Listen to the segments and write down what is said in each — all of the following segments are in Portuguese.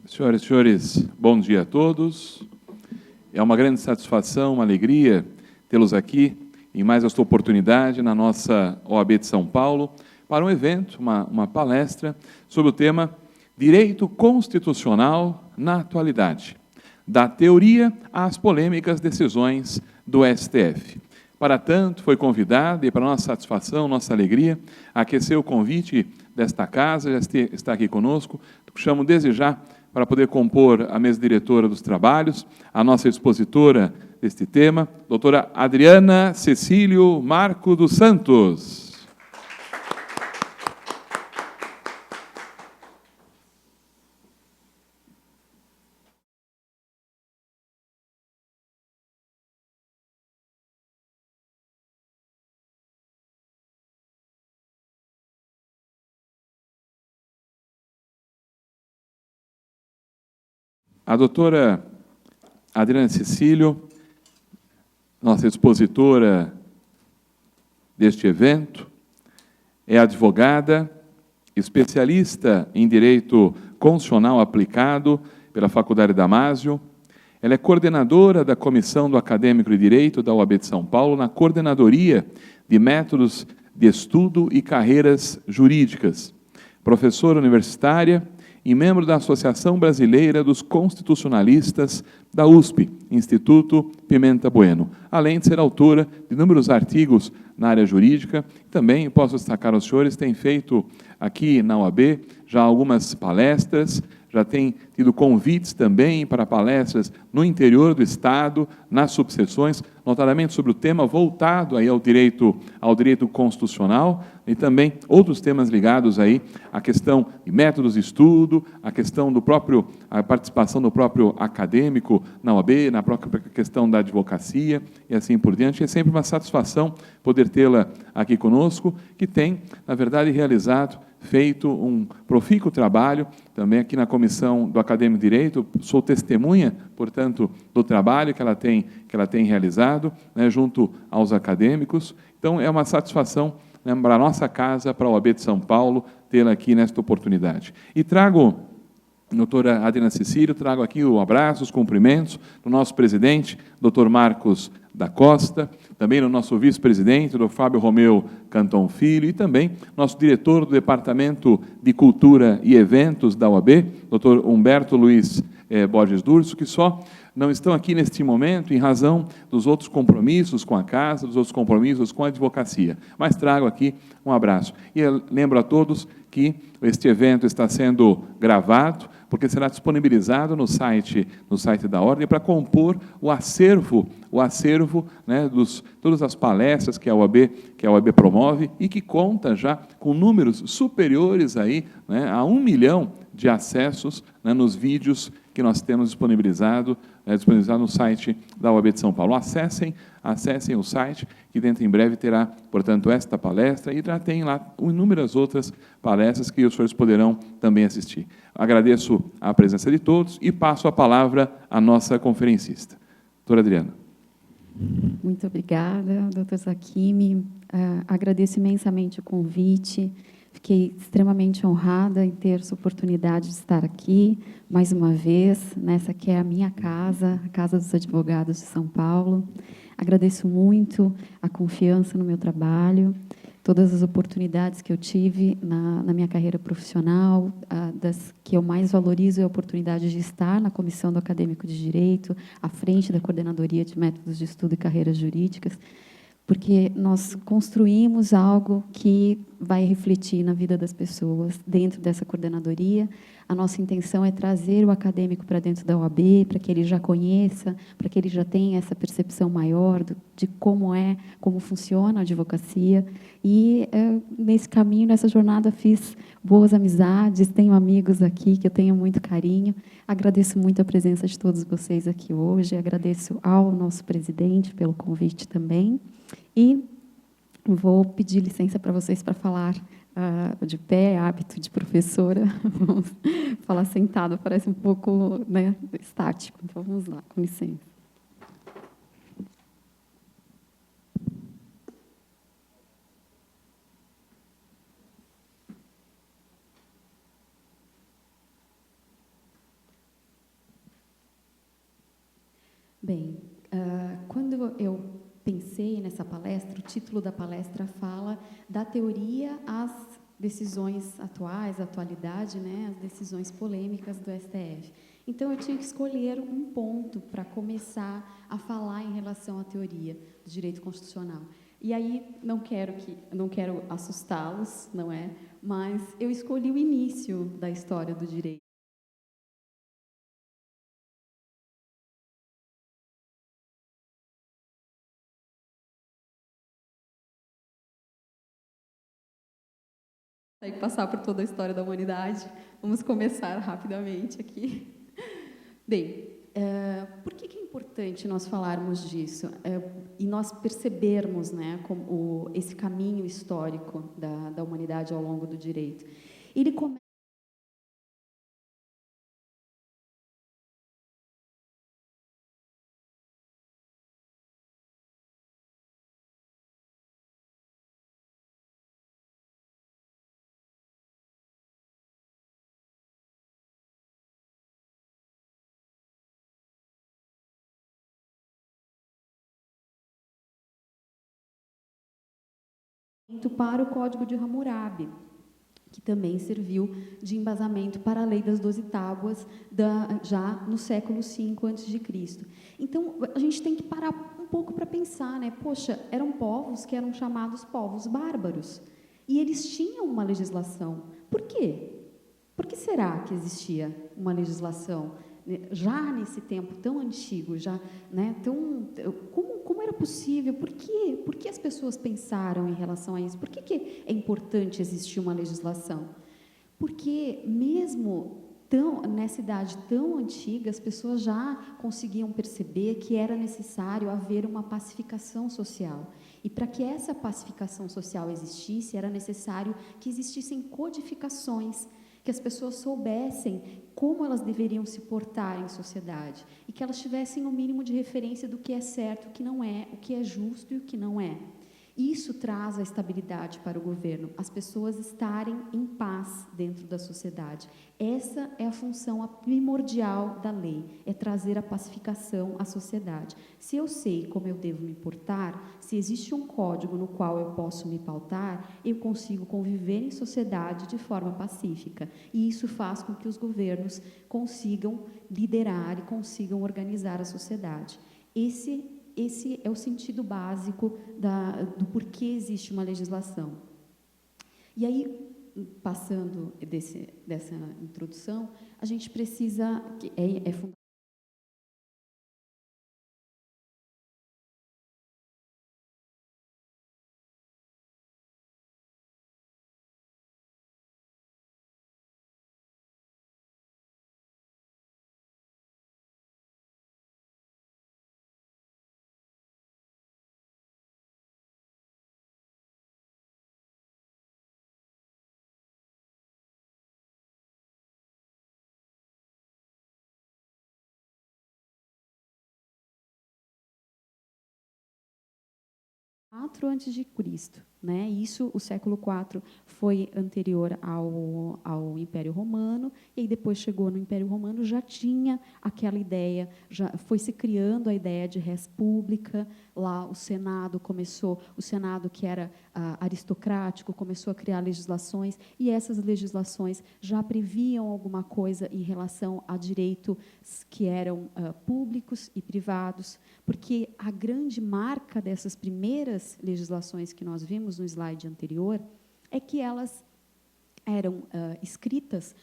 Senhoras e senhores, bom dia a todos. É uma grande satisfação, uma alegria tê-los aqui em mais esta oportunidade na nossa OAB de São Paulo para um evento, uma palestra sobre o tema Direito Constitucional na Atualidade, da teoria às polêmicas decisões do STF. Para tanto, foi convidado, e para nossa satisfação, nossa alegria, aquecer o convite desta casa, já está aqui conosco, chamo desde já para poder compor a mesa diretora dos trabalhos, a nossa expositora deste tema, doutora Adriana Cecílio Marco dos Santos. A doutora Adriana Cecílio, nossa expositora deste evento, é advogada, especialista em Direito Constitucional Aplicado pela Faculdade Damásio. Ela é coordenadora da Comissão do Acadêmico de Direito da OAB de São Paulo, na Coordenadoria de Métodos de Estudo e Carreiras Jurídicas. Professora universitária e membro da Associação Brasileira dos Constitucionalistas da USP, Instituto Pimenta Bueno, além de ser autora de inúmeros artigos na área jurídica. Também posso destacar aos senhores, tem feito aqui na OAB já algumas palestras, já tem tido convites também para palestras no interior do Estado, nas subseções, notadamente sobre o tema voltado aí ao direito constitucional e também outros temas ligados aí à questão de métodos de estudo, a questão a participação do próprio acadêmico na OAB, na própria questão da advocacia e assim por diante. É sempre uma satisfação poder tê-la aqui conosco, que tem, na verdade, feito um profícuo trabalho, também aqui na Comissão do Acadêmico de Direito, sou testemunha, portanto, do trabalho que ela tem realizado, né, junto aos acadêmicos. Então, é uma satisfação, né, para a nossa casa, para a OAB de São Paulo, tê-la aqui nesta oportunidade. E trago, doutora Adriana Cecílio, trago aqui o abraço, os cumprimentos do nosso presidente, doutor Marcos da Costa, também do nosso vice-presidente, do Fábio Romeu Canton Filho, e também nosso diretor do Departamento de Cultura e Eventos da OAB, doutor Humberto Luiz Borges Durso, que só não estão aqui neste momento em razão dos outros compromissos com a casa, dos outros compromissos com a advocacia. Mas trago aqui um abraço. E lembro a todos que este evento está sendo gravado, porque será disponibilizado no site da Ordem para compor o acervo, né, todas as palestras que a OAB promove e que conta já com números superiores aí, né, a 1 milhão de acessos, né, nos vídeos que nós temos disponibilizado no site da OAB de São Paulo. Acessem o site, que dentro em breve terá, portanto, esta palestra, e já tem lá inúmeras outras palestras que os senhores poderão também assistir. Agradeço a presença de todos e passo a palavra à nossa conferencista. Doutora Adriana. Muito obrigada, doutor Zaquimi. Agradeço imensamente o convite. Fiquei extremamente honrada em ter essa oportunidade de estar aqui, mais uma vez, nessa que é a minha casa, a Casa dos Advogados de São Paulo. Agradeço muito a confiança no meu trabalho, todas as oportunidades que eu tive na minha carreira profissional, das que eu mais valorizo é a oportunidade de estar na Comissão do Acadêmico de Direito, à frente da Coordenadoria de Métodos de Estudo e Carreiras Jurídicas, porque nós construímos algo que vai refletir na vida das pessoas dentro dessa coordenadoria. A nossa intenção é trazer o acadêmico para dentro da OAB, para que ele já conheça, para que ele já tenha essa percepção maior de como funciona a advocacia. E, nesse caminho, nessa jornada, fiz boas amizades, tenho amigos aqui que eu tenho muito carinho. Agradeço muito a presença de todos vocês aqui hoje, agradeço ao nosso presidente pelo convite também. E vou pedir licença para vocês para falar de pé, hábito de professora. Vamos falar sentado, parece um pouco, né, estático. Então, vamos lá, com licença. Bem, quando eu pensei nessa palestra, o título da palestra fala da teoria às decisões atuais, atualidade, né, as decisões polêmicas do STF. Então, eu tinha que escolher um ponto para começar a falar em relação à teoria do direito constitucional. E aí, não quero assustá-los, não é? Mas eu escolhi o início da história do direito. Tem que passar por toda a história da humanidade. Vamos começar rapidamente aqui. Bem, por que é importante nós falarmos disso e nós percebermos, né, como esse caminho histórico da humanidade ao longo do direito? Ele começa para o Código de Hammurabi, que também serviu de embasamento para a Lei das 12 Tábuas, já no século V a.C. Então, a gente tem que parar um pouco para pensar, né? Poxa, eram povos que eram chamados povos bárbaros, e eles tinham uma legislação. Por quê? Por que será que existia uma legislação já nesse tempo tão antigo, já, né, como era possível? Por que as pessoas pensaram em relação a isso? Por que é importante existir uma legislação? Porque mesmo nessa idade tão antiga, as pessoas já conseguiam perceber que era necessário haver uma pacificação social. E para que essa pacificação social existisse, era necessário que existissem codificações, que as pessoas soubessem como elas deveriam se portar em sociedade e que elas tivessem o mínimo de referência do que é certo, o que não é, o que é justo e o que não é. Isso traz a estabilidade para o governo, as pessoas estarem em paz dentro da sociedade. Essa é a função primordial da lei, é trazer a pacificação à sociedade. Se eu sei como eu devo me portar, se existe um código no qual eu posso me pautar, eu consigo conviver em sociedade de forma pacífica. E isso faz com que os governos consigam liderar e consigam organizar a sociedade. Esse é o sentido básico do porquê existe uma legislação. E aí, passando dessa introdução, a gente precisa... É fundamental. Antes de Cristo, né? Isso, o século IV foi anterior ao Império Romano, e aí depois chegou no Império Romano, já tinha aquela ideia, já foi se criando a ideia de res pública. Lá o Senado que era aristocrático, começou a criar legislações, e essas legislações já previam alguma coisa em relação a direitos que eram públicos e privados, porque a grande marca dessas primeiras legislações que nós vimos no slide anterior é que elas eram escritas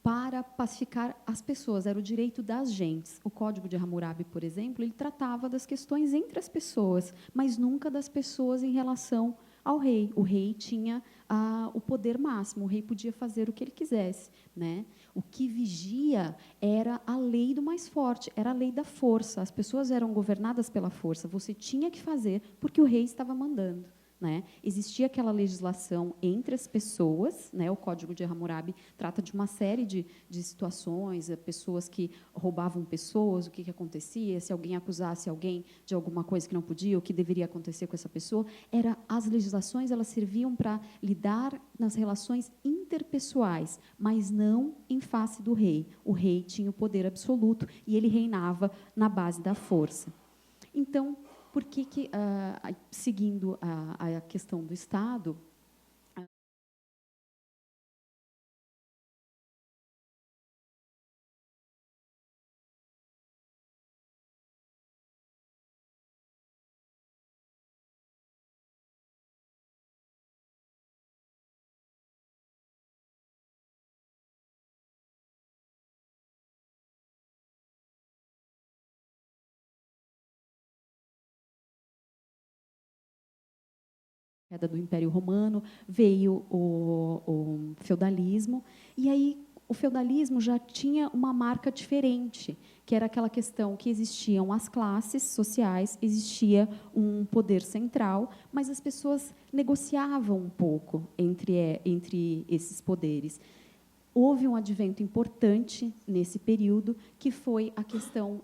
para pacificar as pessoas, era o direito das gentes. O Código de Hammurabi, por exemplo, ele tratava das questões entre as pessoas, mas nunca das pessoas em relação ao rei. O rei tinha o poder máximo, o rei podia fazer o que ele quisesse, né? O que vigia era a lei do mais forte, era a lei da força. As pessoas eram governadas pela força, você tinha que fazer porque o rei estava mandando, né? Existia aquela legislação entre as pessoas, né? O Código de Hammurabi trata de uma série de situações, pessoas que roubavam pessoas, o que acontecia, se alguém acusasse alguém de alguma coisa que não podia, o que deveria acontecer com essa pessoa. As legislações, elas serviam para lidar nas relações interpessoais, mas não em face do rei. O rei tinha o poder absoluto e ele reinava na base da força. Então, por que, seguindo a questão do Estado, queda do Império Romano, veio o feudalismo, e aí o feudalismo já tinha uma marca diferente, que era aquela questão que existiam as classes sociais, existia um poder central, mas as pessoas negociavam um pouco entre esses poderes. Houve um advento importante nesse período, que foi a questão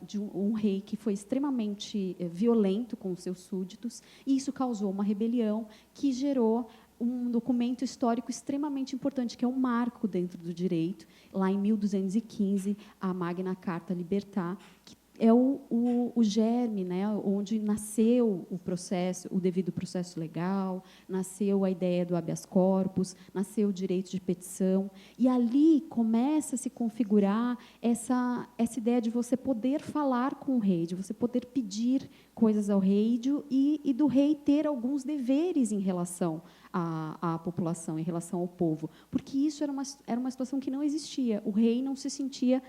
de um rei que foi extremamente violento com os seus súditos, e isso causou uma rebelião que gerou um documento histórico extremamente importante, que é um marco dentro do direito, lá em 1215, a Magna Carta Libertar, que é o germe, né, onde nasceu o processo, o devido processo legal, nasceu a ideia do habeas corpus, nasceu o direito de petição, e ali começa a se configurar essa ideia de você poder falar com o rei, de você poder pedir coisas ao rei e do rei ter alguns deveres em relação à população, em relação ao povo, porque isso era uma situação que não existia. O rei não se sentia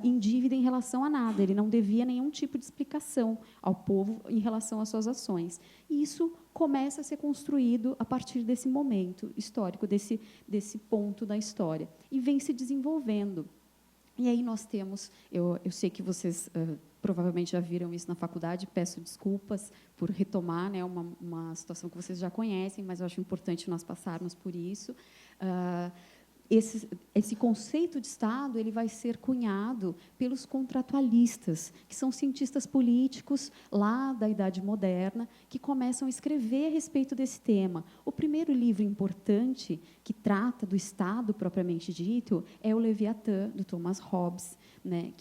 em dívida em relação a nada, ele não devia nenhum tipo de explicação ao povo em relação às suas ações. E isso começa a ser construído a partir desse momento histórico, desse ponto da história, e vem se desenvolvendo. E aí nós temos, eu sei que vocês provavelmente já viram isso na faculdade, peço desculpas por retomar, né, uma situação que vocês já conhecem, mas eu acho importante nós passarmos por isso. Esse conceito de Estado, ele vai ser cunhado pelos contratualistas, que são cientistas políticos lá da Idade Moderna, que começam a escrever a respeito desse tema. O primeiro livro importante que trata do Estado propriamente dito é o Leviatã, do Thomas Hobbes, né?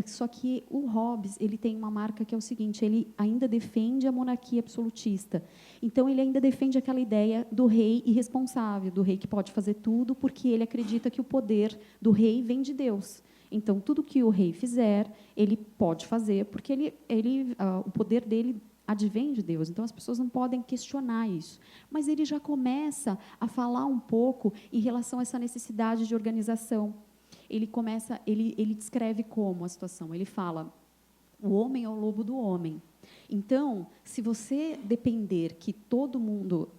Só que o Hobbes, ele tem uma marca que é o seguinte: ele ainda defende a monarquia absolutista. Então ele ainda defende aquela ideia do rei irresponsável, do rei que pode fazer tudo, porque ele acredita que o poder do rei vem de Deus. Então tudo que o rei fizer, ele pode fazer, porque o poder dele advém de Deus. Então as pessoas não podem questionar isso. Mas ele já começa a falar um pouco em relação a essa necessidade de organização. Ele descreve como a situação. Ele fala: o homem é o lobo do homem. Então, se você depender que todo mundo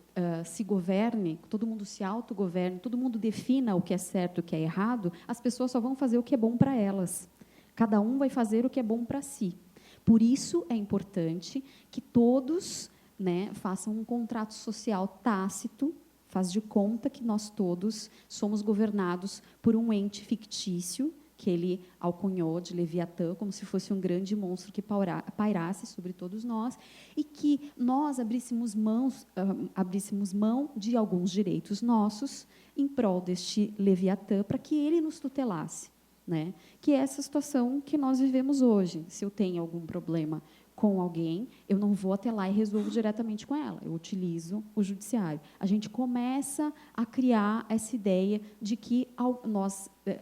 se governe, todo mundo se autogoverne, todo mundo defina o que é certo e o que é errado, as pessoas só vão fazer o que é bom para elas. Cada um vai fazer o que é bom para si. Por isso é importante que todos, né, façam um contrato social tácito, faz de conta que nós todos somos governados por um ente fictício, que ele alcunhou de Leviatã, como se fosse um grande monstro que pairasse sobre todos nós, e que nós abríssemos mão de alguns direitos nossos em prol deste Leviatã, para que ele nos tutelasse, né? Que é essa situação que nós vivemos hoje. Se eu tenho algum problema com alguém, eu não vou até lá e resolvo diretamente com ela, eu utilizo o judiciário. A gente começa a criar essa ideia de que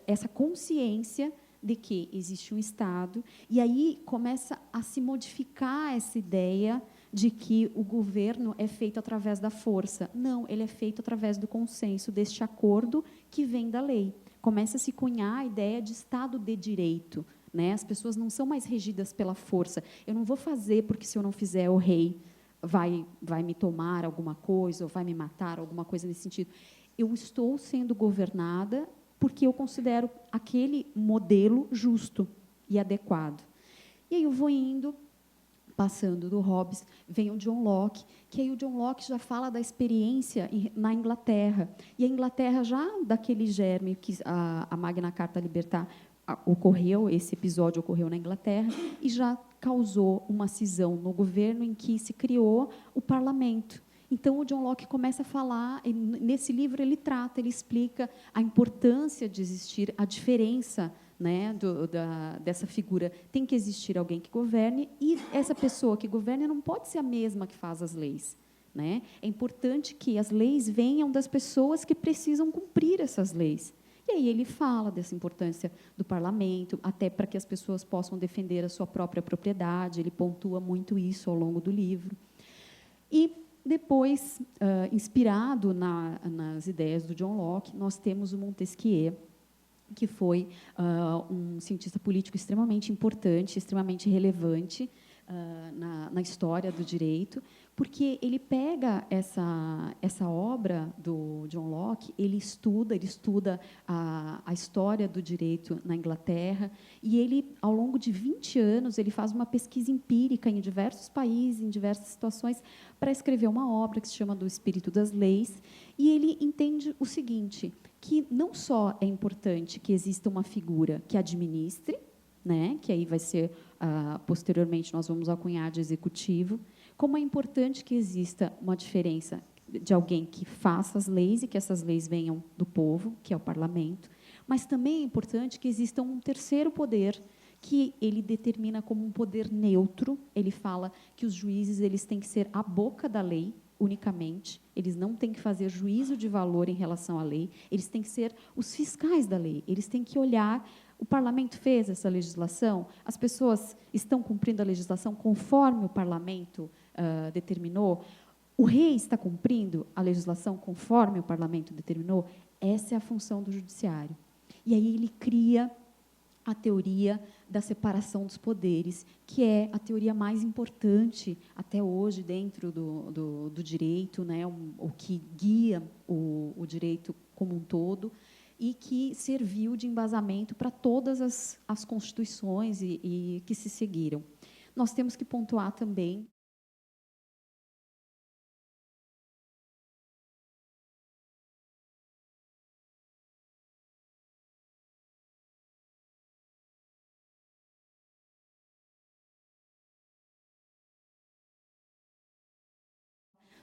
essa consciência de que existe um Estado, e aí começa a se modificar essa ideia de que o governo é feito através da força. Não, ele é feito através do consenso, deste acordo que vem da lei. Começa a se cunhar a ideia de Estado de Direito, né? As pessoas não são mais regidas pela força. Eu não vou fazer porque, se eu não fizer, o rei vai me tomar alguma coisa, ou vai me matar, alguma coisa nesse sentido. Eu estou sendo governada porque eu considero aquele modelo justo e adequado. E aí eu vou indo passando do Hobbes, vem o John Locke, que aí o John Locke já fala da experiência na Inglaterra. E a Inglaterra, já daquele germe que a Magna Carta Libertar ocorreu, esse episódio ocorreu na Inglaterra, e já causou uma cisão no governo em que se criou o parlamento. Então, o John Locke começa a falar, nesse livro ele trata, ele explica a importância de existir, a diferença, né, dessa figura. Tem que existir alguém que governe, e essa pessoa que governe não pode ser a mesma que faz as leis. Né? É importante que as leis venham das pessoas que precisam cumprir essas leis. E aí ele fala dessa importância do parlamento, até para que as pessoas possam defender a sua própria propriedade, ele pontua muito isso ao longo do livro. E depois, inspirado nas ideias do John Locke, nós temos o Montesquieu, que foi um cientista político extremamente importante, extremamente relevante na história do direito, porque ele pega essa obra do John Locke, ele estuda a história do direito na Inglaterra, e ele, ao longo de 20 anos, ele faz uma pesquisa empírica em diversos países, em diversas situações, para escrever uma obra que se chama Do Espírito das Leis, e ele entende o seguinte, que não só é importante que exista uma figura que administre, né, que aí vai ser, posteriormente, nós vamos acunhar de executivo, como é importante que exista uma diferença de alguém que faça as leis e que essas leis venham do povo, que é o parlamento, mas também é importante que exista um terceiro poder, que ele determina como um poder neutro. Ele fala que os juízes eles têm que ser a boca da lei, unicamente, eles não têm que fazer juízo de valor em relação à lei, eles têm que ser os fiscais da lei, eles têm que olhar, o parlamento fez essa legislação, as pessoas estão cumprindo a legislação conforme o parlamento determinou, o rei está cumprindo a legislação conforme o parlamento determinou. Essa é a função do judiciário. E aí ele cria a teoria da separação dos poderes, que é a teoria mais importante até hoje dentro do direito, né, o que guia o direito como um todo, e que serviu de embasamento para todas as constituições e que se seguiram. Nós temos que pontuar também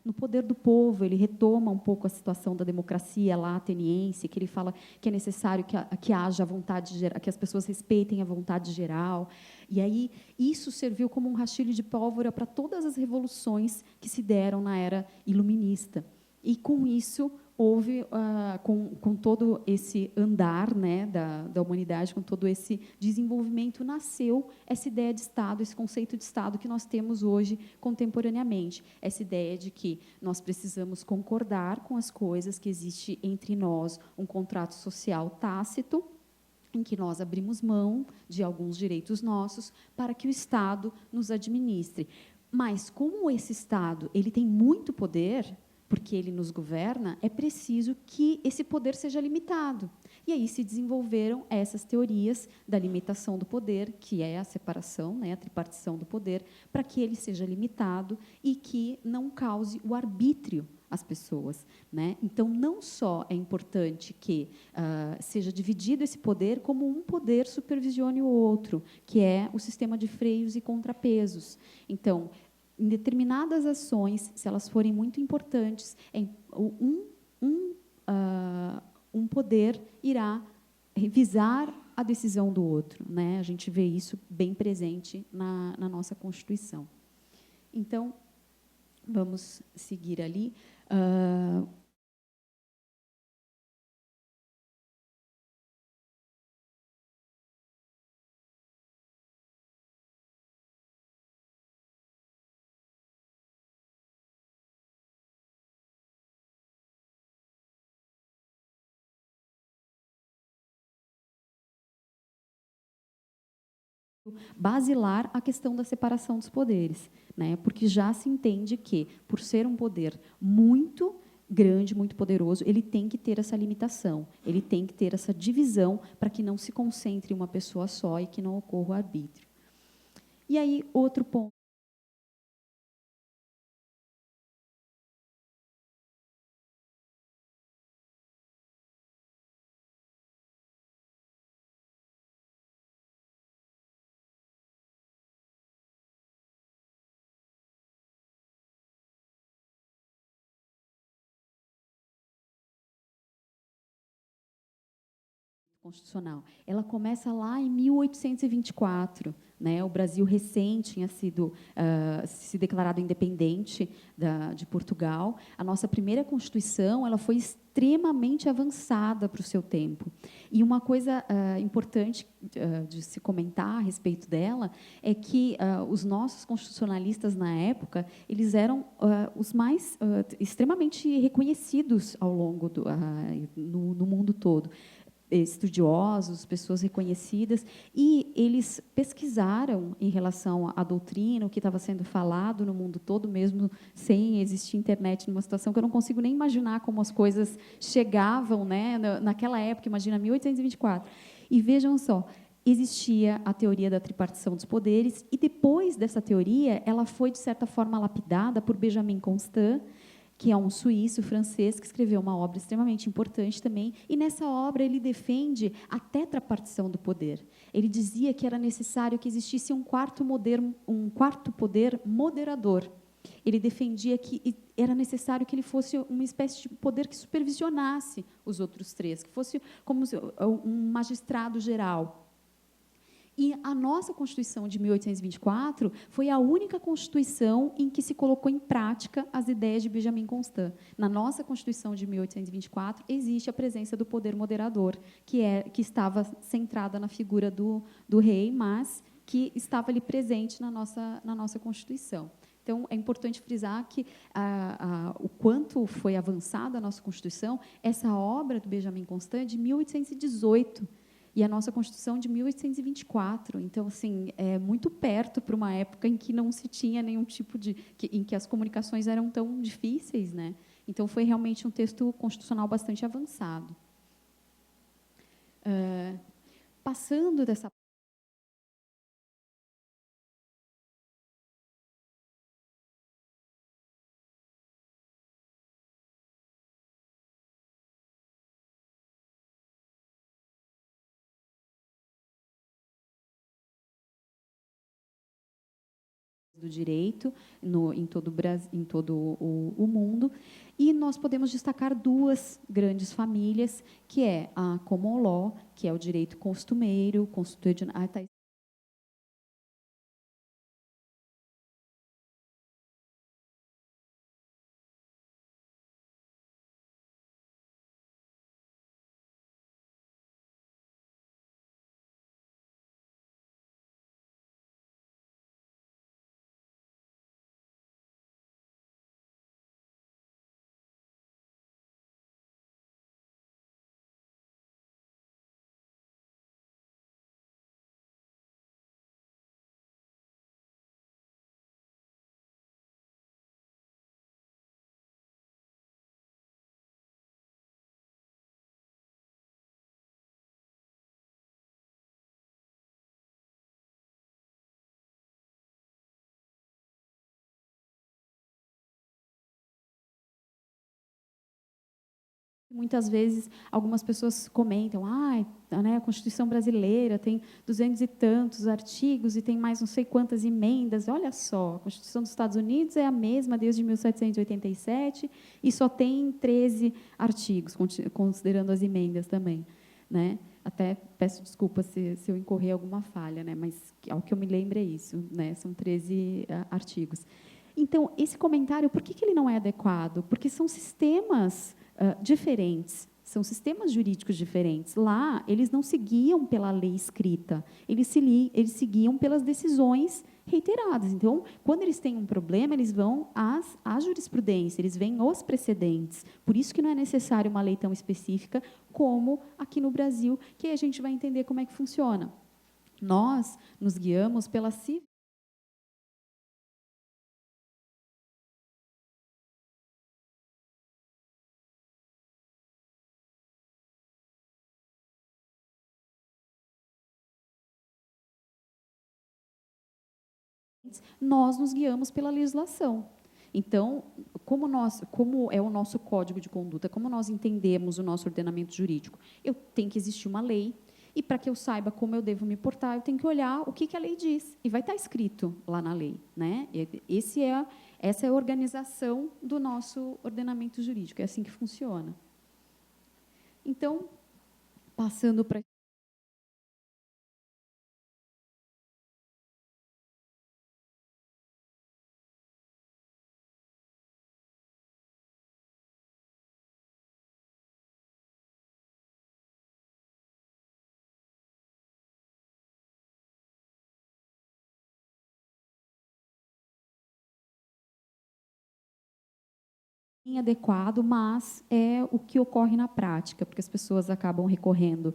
no poder do povo, ele retoma um pouco a situação da democracia lá ateniense, que ele fala que é necessário que haja vontade geral, que as pessoas respeitem a vontade geral. E aí isso serviu como um rastilho de pólvora para todas as revoluções que se deram na era iluminista. E com isso houve, com todo esse andar, né, da humanidade, com todo esse desenvolvimento, nasceu essa ideia de Estado, esse conceito de Estado que nós temos hoje contemporaneamente. Essa ideia de que nós precisamos concordar com as coisas, que existe entre nós um contrato social tácito, em que nós abrimos mão de alguns direitos nossos para que o Estado nos administre. Mas, como esse Estado ele tem muito poder, porque ele nos governa, é preciso que esse poder seja limitado. E aí se desenvolveram essas teorias da limitação do poder, que é a separação, né, a tripartição do poder, para que ele seja limitado e que não cause o arbítrio às pessoas. Né? Então, não só é importante que seja dividido esse poder, como um poder supervisione o outro, que é o sistema de freios e contrapesos. Então, em determinadas ações, se elas forem muito importantes, um poder irá revisar a decisão do outro. Né? A gente vê isso bem presente na nossa Constituição. Então, vamos seguir ali. Basilar a questão da separação dos poderes, né? Porque já se entende que, por ser um poder muito grande, muito poderoso, ele tem que ter essa limitação, ele tem que ter essa divisão para que não se concentre em uma pessoa só e que não ocorra o arbítrio. E aí, outro ponto. constitucional. Ela começa lá em 1824, né? O Brasil recém tinha sido se declarado independente de Portugal. A nossa primeira Constituição, ela foi extremamente avançada para o seu tempo. E uma coisa importante de se comentar a respeito dela é que os nossos constitucionalistas na época, eles eram os mais extremamente reconhecidos ao longo no mundo todo. Estudiosos, pessoas reconhecidas, e eles pesquisaram em relação à doutrina, o que estava sendo falado no mundo todo, mesmo sem existir internet, numa situação que eu não consigo nem imaginar como as coisas chegavam, né, naquela época, imagina, 1824. E vejam só, existia a teoria da tripartição dos poderes, e depois dessa teoria, ela foi, de certa forma, lapidada por Benjamin Constant, que é um suíço francês que escreveu uma obra extremamente importante também, e nessa obra ele defende a tetrapartição do poder. Ele dizia que era necessário que existisse um quarto poder moderador. Ele defendia que era necessário que ele fosse uma espécie de poder que supervisionasse os outros três, que fosse como um magistrado geral. E a nossa Constituição de 1824 foi a única Constituição em que se colocou em prática as ideias de Benjamin Constant. Na nossa Constituição de 1824 existe a presença do poder moderador, que estava centrada na figura do rei, mas que estava ali presente na nossa Constituição. Então, é importante frisar que o quanto foi avançada a nossa Constituição, essa obra do Benjamin Constant é de 1818, e a nossa Constituição de 1824. Então, assim, é muito perto para uma época em que não se tinha nenhum tipo em que as comunicações eram tão difíceis, né? Então, foi realmente um texto constitucional bastante avançado. Passando dessa do direito em todo o mundo, e nós podemos destacar duas grandes famílias, que é a Common Law, que é o direito costumeiro, constitucional. Muitas vezes, algumas pessoas comentam, né, a Constituição brasileira tem 200 e tantos artigos e tem mais não sei quantas emendas. Olha só, a Constituição dos Estados Unidos é a mesma desde 1787 e só tem 13 artigos, considerando as emendas também, né? Até peço desculpa se eu incorrer alguma falha, né? Mas ao que eu me lembro é isso, né? São 13 artigos. Então, esse comentário, por que ele não é adequado? Porque são sistemas diferentes, são sistemas jurídicos diferentes. Lá, eles não seguiam pela lei escrita, eles seguiam pelas decisões reiteradas. Então, quando eles têm um problema, eles vão à jurisprudência, eles veem os precedentes. Por isso que não é necessário uma lei tão específica como aqui no Brasil, que a gente vai entender como é que funciona. Nós nos guiamos pela nós nos guiamos pela legislação. Então, como é o nosso código de conduta, como nós entendemos o nosso ordenamento jurídico? Tem que existir uma lei, e para que eu saiba como eu devo me portar, eu tenho que olhar o que a lei diz, e vai estar escrito lá na lei, né? Essa é a organização do nosso ordenamento jurídico, é assim que funciona. Então, passando para inadequado, mas é o que ocorre na prática, porque as pessoas acabam recorrendo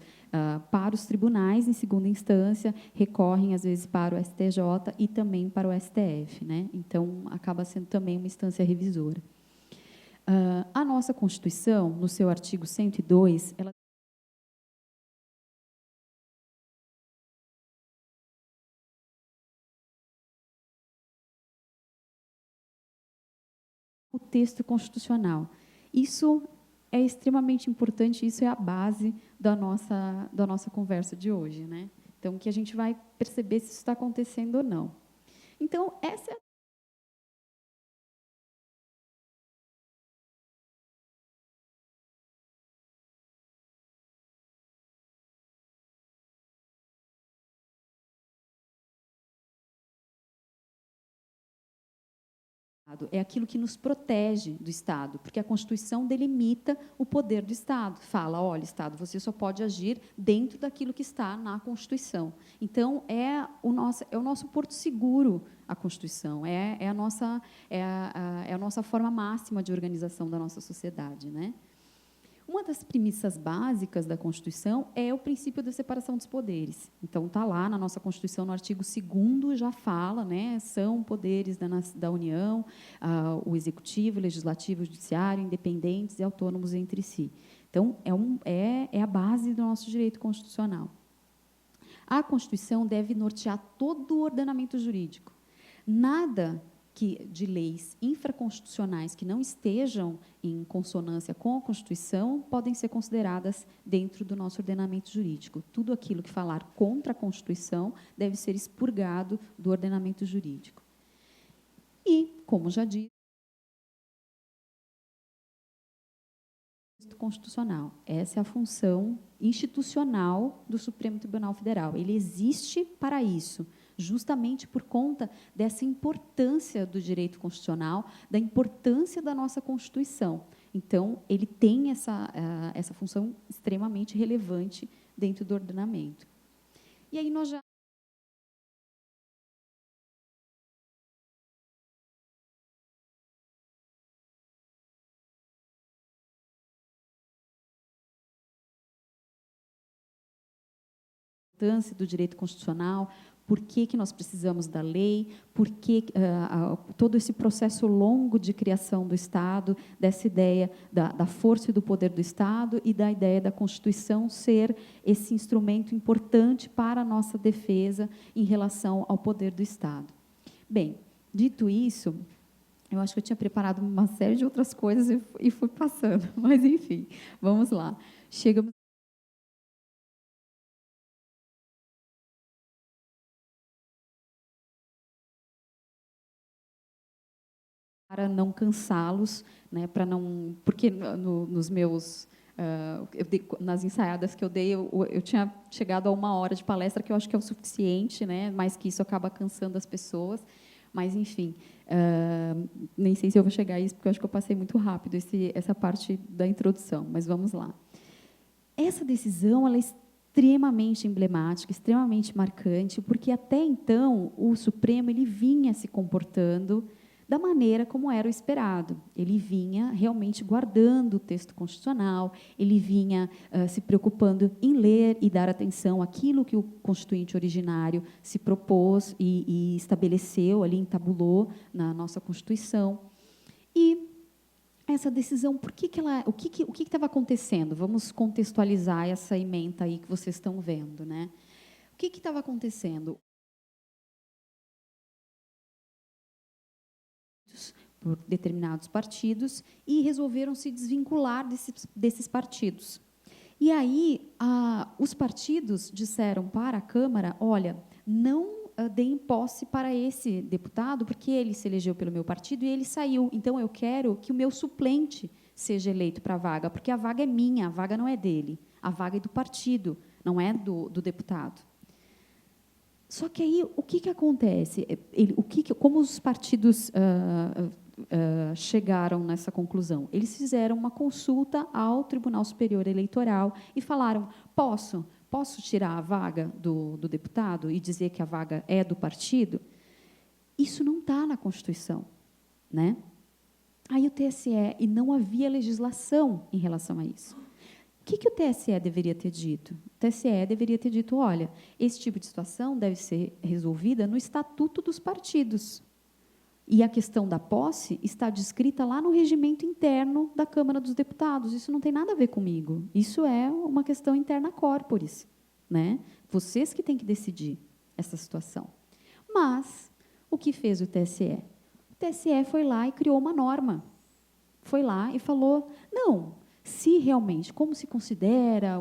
para os tribunais em segunda instância, recorrem às vezes para o STJ e também para o STF, né? Então acaba sendo também uma instância revisora. A nossa Constituição, no seu artigo 102, ela o texto constitucional. Isso é extremamente importante, isso é a base da nossa conversa de hoje, né? Então, que a gente vai perceber se isso está acontecendo ou não. Então, essa é aquilo que nos protege do Estado, porque a Constituição delimita o poder do Estado. Fala, olha, Estado, você só pode agir dentro daquilo que está na Constituição. Então, é o nosso porto seguro, a Constituição, é a nossa forma máxima de organização da nossa sociedade, né? Uma das premissas básicas da Constituição é o princípio da separação dos poderes. Então, está lá na nossa Constituição, no artigo 2º, já fala, né, são poderes da União, o Executivo, o Legislativo, o Judiciário, independentes e autônomos entre si. Então, é a base do nosso direito constitucional. A Constituição deve nortear todo o ordenamento jurídico. Nada de leis infraconstitucionais que não estejam em consonância com a Constituição podem ser consideradas dentro do nosso ordenamento jurídico. Tudo aquilo que falar contra a Constituição deve ser expurgado do ordenamento jurídico. E, como já disse, constitucional. Essa é a função institucional do Supremo Tribunal Federal. Ele existe para isso, justamente por conta dessa importância do direito constitucional, da importância da nossa Constituição. Então, ele tem essa função extremamente relevante dentro do ordenamento. E aí nós já do direito constitucional, por que nós precisamos da lei, por que todo esse processo longo de criação do Estado, dessa ideia da força e do poder do Estado e da ideia da Constituição ser esse instrumento importante para a nossa defesa em relação ao poder do Estado. Bem, dito isso, eu acho que eu tinha preparado uma série de outras coisas e fui passando, mas, enfim, vamos lá. Chegamos para não cansá-los, né, para não, porque nos meus nas ensaiadas que eu dei, eu tinha chegado a 1 hora de palestra, que eu acho que é o suficiente, né, mais que isso acaba cansando as pessoas, mas, enfim, nem sei se eu vou chegar a isso, porque eu acho que eu passei muito rápido essa parte da introdução, mas vamos lá. Essa decisão, ela é extremamente emblemática, extremamente marcante, porque até então o Supremo ele vinha se comportando da maneira como era o esperado. Ele vinha realmente guardando o texto constitucional, ele vinha se preocupando em ler e dar atenção àquilo que o constituinte originário se propôs e estabeleceu, ali entabulou na nossa Constituição. E essa decisão, o que estava acontecendo? Vamos contextualizar essa ementa aí que vocês estão vendo, né? O que estava acontecendo? Por determinados partidos e resolveram se desvincular desses partidos. E aí, os partidos disseram para a Câmara, olha, não deem posse para esse deputado, porque ele se elegeu pelo meu partido e ele saiu. Então, eu quero que o meu suplente seja eleito para a vaga, porque a vaga é minha, a vaga não é dele. A vaga é do partido, não é do deputado. Só que aí, o que acontece? Como os partidos chegaram nessa conclusão? Eles fizeram uma consulta ao Tribunal Superior Eleitoral e falaram, posso tirar a vaga do deputado e dizer que a vaga é do partido? Isso não está na Constituição, né? Aí o TSE, e não havia legislação em relação a isso. O que o TSE deveria ter dito? O TSE deveria ter dito, olha, esse tipo de situação deve ser resolvida no Estatuto dos Partidos. E a questão da posse está descrita lá no regimento interno da Câmara dos Deputados. Isso não tem nada a ver comigo. Isso é uma questão interna corporis, né? Vocês que têm que decidir essa situação. Mas, o que fez o TSE? O TSE foi lá e criou uma norma. Foi lá e falou, não, se realmente, como se considera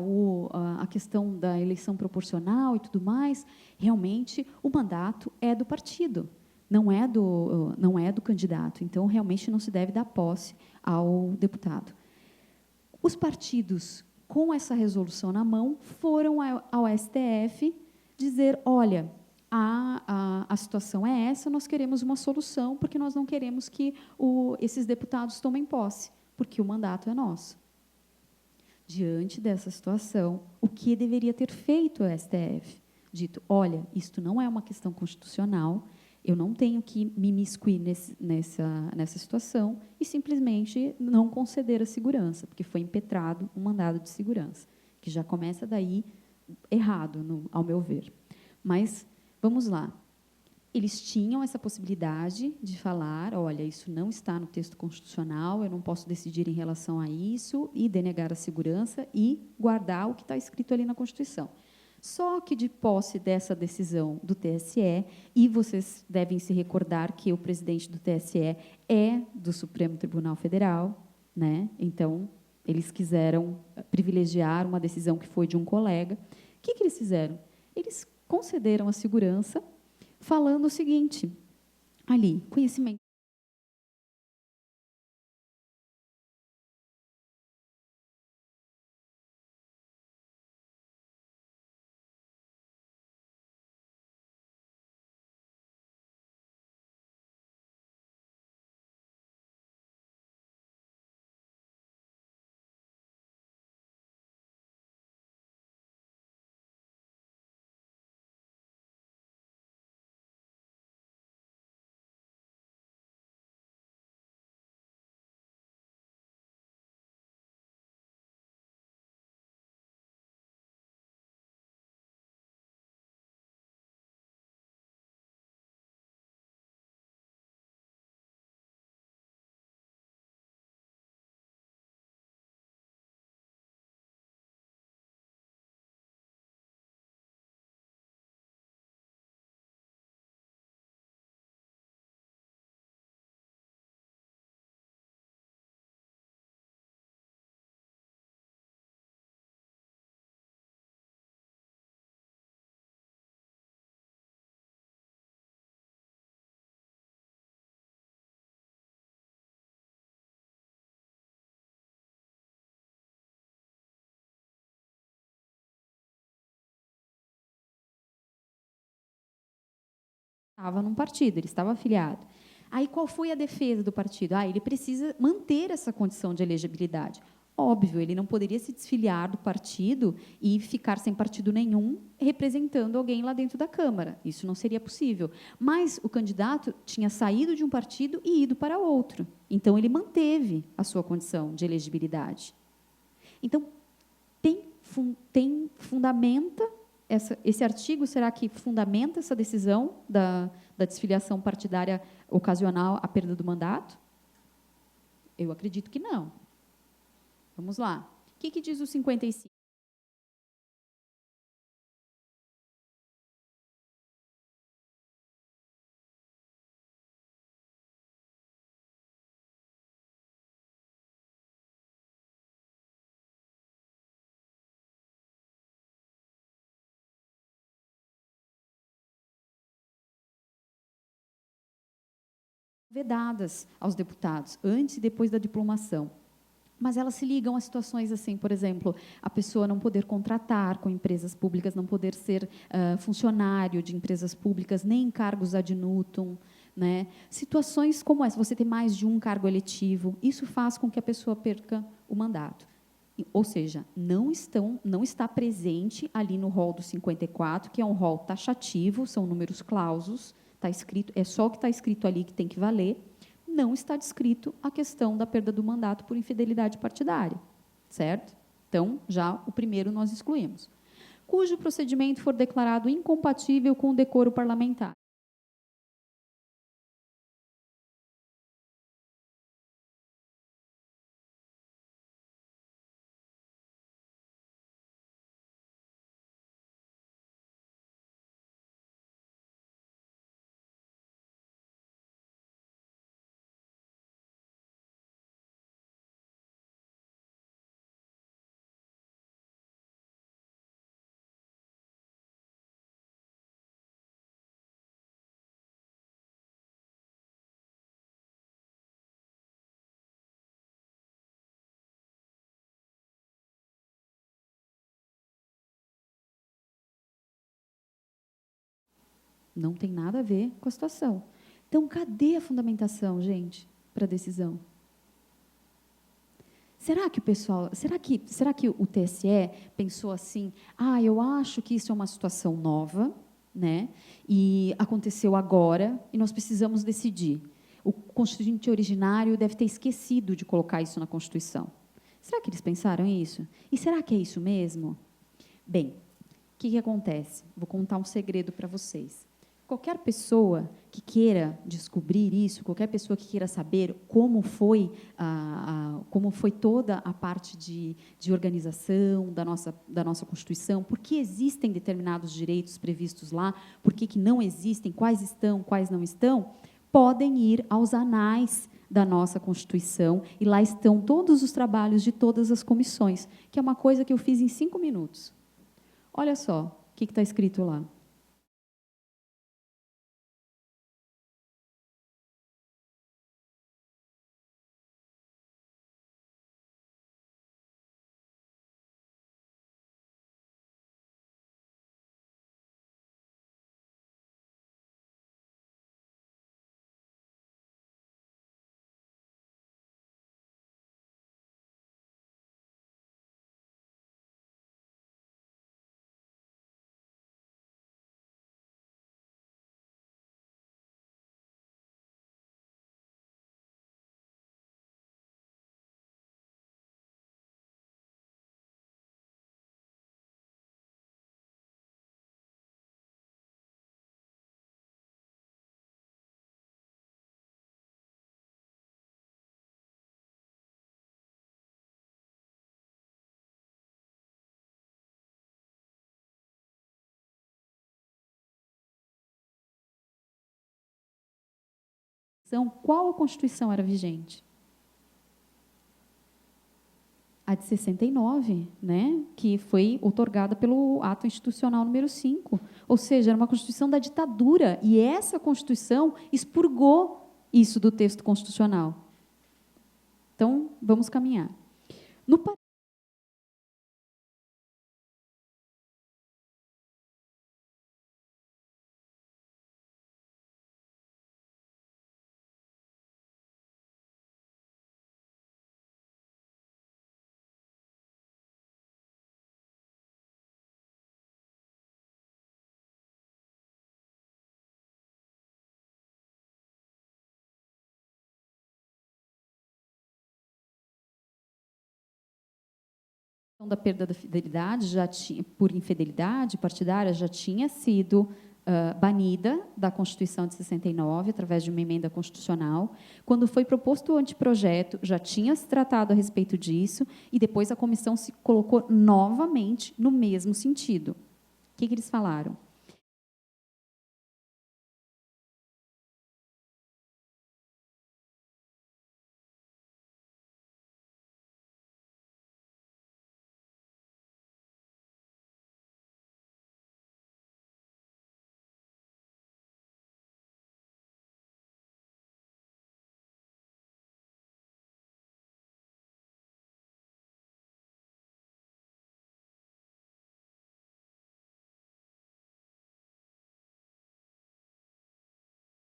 a questão da eleição proporcional e tudo mais, realmente o mandato é do partido, não é do candidato. Então, realmente, não se deve dar posse ao deputado. Os partidos, com essa resolução na mão, foram ao STF dizer, olha, a situação é essa, nós queremos uma solução, porque nós não queremos que esses deputados tomem posse, porque o mandato é nosso. Diante dessa situação, o que deveria ter feito o STF? Dito, olha, isto não é uma questão constitucional, eu não tenho que me imiscuir nessa situação e simplesmente não conceder a segurança, porque foi impetrado um mandado de segurança, que já começa daí errado, ao meu ver. Mas, vamos lá. Eles tinham essa possibilidade de falar, olha, isso não está no texto constitucional, eu não posso decidir em relação a isso, e denegar a segurança e guardar o que está escrito ali na Constituição. Só que, de posse dessa decisão do TSE, e vocês devem se recordar que o presidente do TSE é do Supremo Tribunal Federal, né? Então, eles quiseram privilegiar uma decisão que foi de um colega. O que eles fizeram? Eles concederam a segurança, falando o seguinte, ali, conhecimento. Estava num partido, ele estava afiliado. Aí, qual foi a defesa do partido? Ele precisa manter essa condição de elegibilidade. Óbvio, ele não poderia se desfiliar do partido e ficar sem partido nenhum, representando alguém lá dentro da Câmara. Isso não seria possível. Mas o candidato tinha saído de um partido e ido para outro. Então, ele manteve a sua condição de elegibilidade. Então, fundamenta esse artigo, será que fundamenta essa decisão da desfiliação partidária ocasional à perda do mandato? Eu acredito que não. Vamos lá. O que diz o 55? Vedadas aos deputados, antes e depois da diplomação. Mas elas se ligam a situações assim, por exemplo, a pessoa não poder contratar com empresas públicas, não poder ser funcionário de empresas públicas, nem em cargos ad nutum, né? Situações como essa, você ter mais de um cargo eletivo, isso faz com que a pessoa perca o mandato. Ou seja, não está presente ali no rol do 54, que é um rol taxativo, são números clausos, está escrito, é só o que está escrito ali que tem que valer, não está descrito a questão da perda do mandato por infidelidade partidária, certo? Então, já o primeiro nós excluímos. Cujo procedimento for declarado incompatível com o decoro parlamentar. Não tem nada a ver com a situação. Então, cadê a fundamentação, gente, para a decisão? Será que o pessoal, será que o TSE pensou assim, eu acho que isso é uma situação nova, né? E aconteceu agora e nós precisamos decidir. O constituinte originário deve ter esquecido de colocar isso na Constituição. Será que eles pensaram isso? E será que é isso mesmo? Bem, o que acontece? Vou contar um segredo para vocês. Qualquer pessoa que queira descobrir isso, qualquer pessoa que queira saber como foi toda a parte de organização da nossa Constituição, por que existem determinados direitos previstos lá, por que não existem, quais estão, quais não estão, podem ir aos anais da nossa Constituição, e lá estão todos os trabalhos de todas as comissões, que é uma coisa que eu fiz em 5 minutos. Olha só o que está escrito lá. Qual a Constituição era vigente? A de 69, né, que foi outorgada pelo Ato Institucional número 5. Ou seja, era uma Constituição da ditadura, e essa Constituição expurgou isso do texto constitucional. Então, vamos caminhar. No da perda da fidelidade por infidelidade partidária já tinha sido banida da Constituição de 69, através de uma emenda constitucional. Quando foi proposto o anteprojeto, já tinha se tratado a respeito disso, e depois a comissão se colocou novamente no mesmo sentido. O que eles falaram?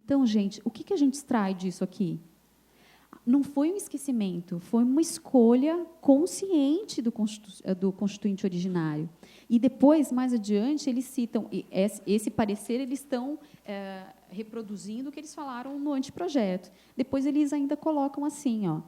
Então, gente, o que a gente extrai disso aqui? não foi um esquecimento, foi uma escolha consciente do constituinte originário. E depois, mais adiante, eles citam, esse parecer, eles estão reproduzindo o que eles falaram no anteprojeto. Depois, eles ainda colocam assim, ó,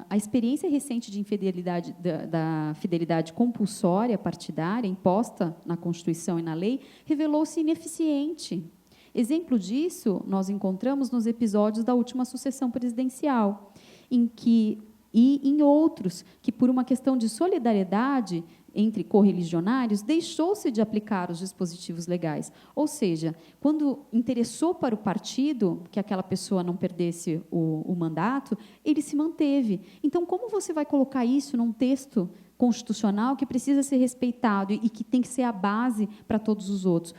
a experiência recente de infidelidade, da fidelidade compulsória partidária imposta na Constituição e na lei revelou-se ineficiente. Exemplo disso nós encontramos nos episódios da última sucessão presidencial, e em outros, que, por uma questão de solidariedade entre correligionários, deixou-se de aplicar os dispositivos legais. Ou seja, quando interessou para o partido que aquela pessoa não perdesse o mandato, ele se manteve. Então, como você vai colocar isso num texto constitucional que precisa ser respeitado e que tem que ser a base para todos os outros?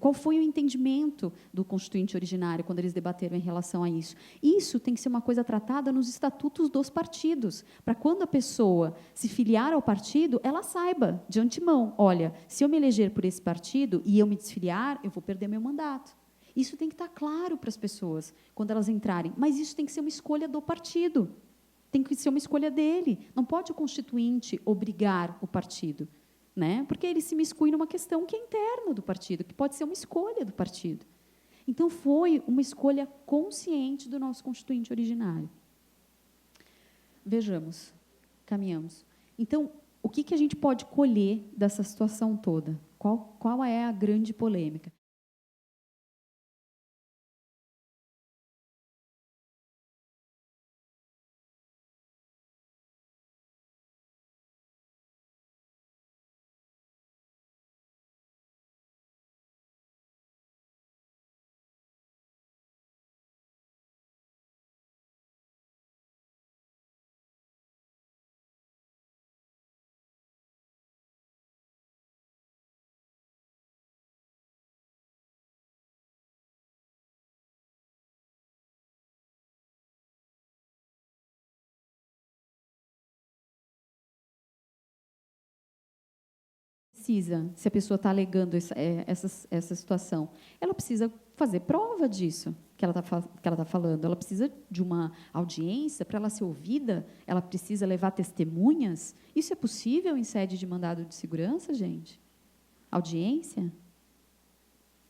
Qual foi o entendimento do constituinte originário quando eles debateram em relação a isso? Isso tem que ser uma coisa tratada nos estatutos dos partidos, para quando a pessoa se filiar ao partido, ela saiba de antemão, olha, se eu me eleger por esse partido e eu me desfiliar, eu vou perder meu mandato. Isso tem que estar claro para as pessoas quando elas entrarem, mas isso tem que ser uma escolha do partido. Tem que ser uma escolha dele. Não pode o constituinte obrigar o partido, né? Porque ele se miscui numa questão que é interna do partido, que pode ser uma escolha do partido. Então, foi uma escolha consciente do nosso constituinte originário. Vejamos, caminhamos. Então, o que a gente pode colher dessa situação toda? Qual é a grande polêmica? Se a pessoa está alegando essa situação, ela precisa fazer prova disso que ela está falando. Ela precisa de uma audiência para ela ser ouvida, ela precisa levar testemunhas. Isso é possível em sede de mandado de segurança, gente? Audiência?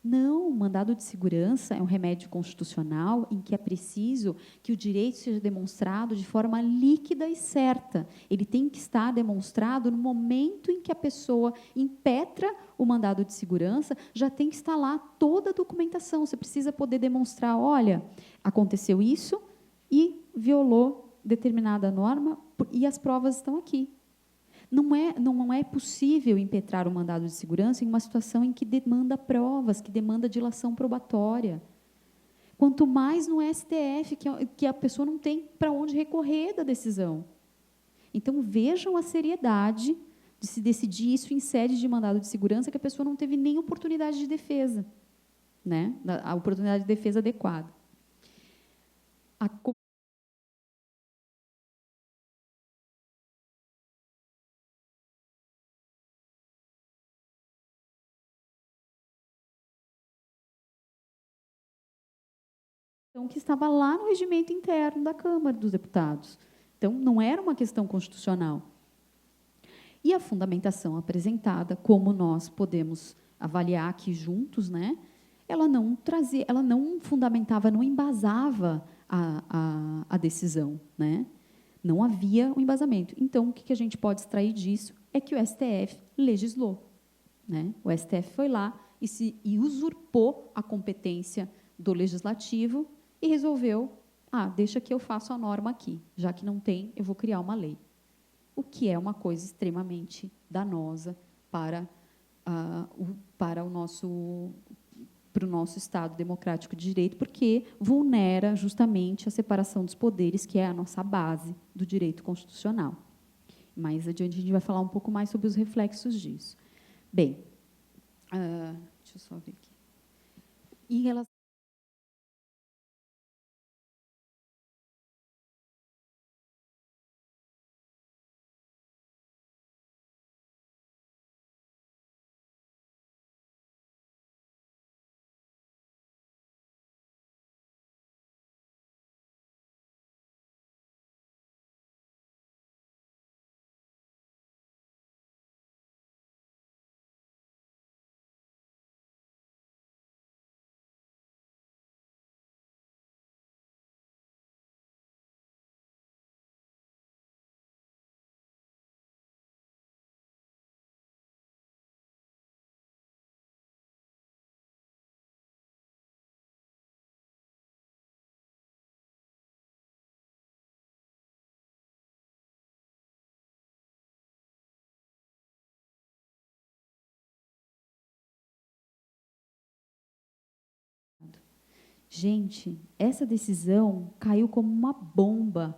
Não, o mandado de segurança é um remédio constitucional em que é preciso que o direito seja demonstrado de forma líquida e certa. Ele tem que estar demonstrado no momento em que a pessoa impetra o mandado de segurança, já tem que estar lá toda a documentação. Você precisa poder demonstrar, olha, aconteceu isso e violou determinada norma e as provas estão aqui. Não é possível impetrar o mandado de segurança em uma situação em que demanda provas, que demanda dilação probatória. Quanto mais no STF, que a pessoa não tem para onde recorrer da decisão. Então, vejam a seriedade de se decidir isso em sede de mandado de segurança, que a pessoa não teve nem oportunidade de defesa, né? A oportunidade de defesa adequada. Que estava lá no regimento interno da Câmara dos Deputados. Então, não era uma questão constitucional. E a fundamentação apresentada, como nós podemos avaliar aqui juntos, né, ela não fundamentava, não embasava a decisão, né? Não havia um embasamento. Então, o que a gente pode extrair disso é que o STF legislou, né? O STF foi lá e usurpou a competência do Legislativo e resolveu, deixa que eu faço a norma aqui, já que não tem, eu vou criar uma lei. O que é uma coisa extremamente danosa para o nosso Estado democrático de direito, porque vulnera justamente a separação dos poderes, que é a nossa base do direito constitucional. Mais adiante, a gente vai falar um pouco mais sobre os reflexos disso. Bem, deixa eu só ver aqui. Em relação Gente, essa decisão caiu como uma bomba